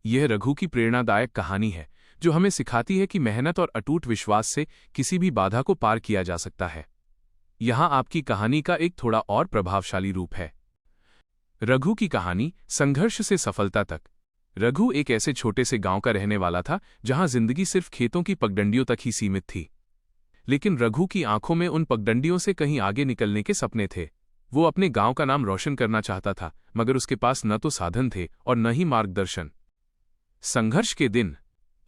यह रघु की प्रेरणादायक कहानी है जो हमें सिखाती है कि मेहनत और अटूट विश्वास से किसी भी बाधा को पार किया जा सकता है। यहाँ आपकी कहानी का एक थोड़ा और प्रभावशाली रूप है। रघु की कहानी, संघर्ष से सफलता तक। रघु एक ऐसे छोटे से गांव का रहने वाला था जहां जिंदगी सिर्फ खेतों की पगडंडियों तक ही सीमित थी। लेकिन रघु की आंखों में उन पगडंडियों से कहीं आगे निकलने के सपने थे। वो अपने गांव का नाम रोशन करना चाहता था, मगर उसके पास न तो साधन थे और न ही मार्गदर्शन। संघर्ष के दिन।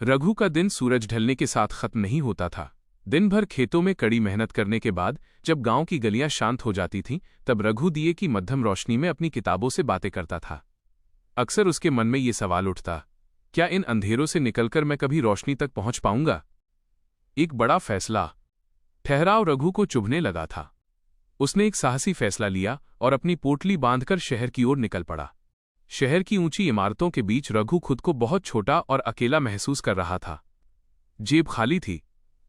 रघु का दिन सूरज ढलने के साथ खत्म नहीं होता था। दिन भर खेतों में कड़ी मेहनत करने के बाद जब गांव की गलियां शांत हो जाती थीं, तब रघु दिए की मध्यम रोशनी में अपनी किताबों से बातें करता था। अक्सर उसके मन में ये सवाल उठता, क्या इन अंधेरों से निकलकर मैं कभी रोशनी तक पहुंच पाऊंगा? एक बड़ा फैसला, ठहराव रघु को चुभने लगा था। उसने एक साहसी फैसला लिया और अपनी पोटली बांधकर शहर की ओर निकल पड़ा। शहर की ऊंची इमारतों के बीच रघु खुद को बहुत छोटा और अकेला महसूस कर रहा था। जेब खाली थी,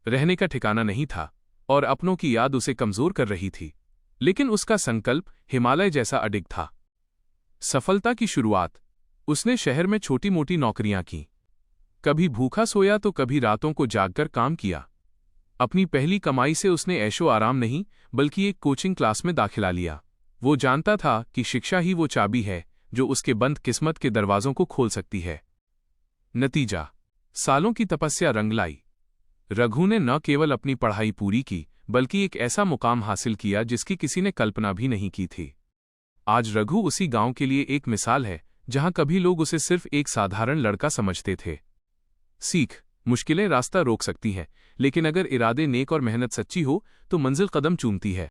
रहने का ठिकाना नहीं था और अपनों की याद उसे कमजोर कर रही थी। लेकिन उसका संकल्प हिमालय जैसा अडिग था। सफलता की शुरुआत। उसने शहर में छोटी मोटी नौकरियां की। कभी भूखा सोया तो कभी रातों को जागकर काम किया। अपनी पहली कमाई से उसने ऐशो आराम नहीं बल्कि एक कोचिंग क्लास में दाखिला लिया। वो जानता था कि शिक्षा ही वो चाबी है जो उसके बंद किस्मत के दरवाजों को खोल सकती है। नतीजा, सालों की तपस्या रंग लाई। रघु ने न केवल अपनी पढ़ाई पूरी की बल्कि एक ऐसा मुकाम हासिल किया जिसकी किसी ने कल्पना भी नहीं की थी। आज रघु उसी गांव के लिए एक मिसाल है जहां कभी लोग उसे सिर्फ एक साधारण लड़का समझते थे। सीख, मुश्किलें रास्ता रोक सकती हैं, लेकिन अगर इरादे नेक और मेहनत सच्ची हो तो मंजिल कदम चूमती है।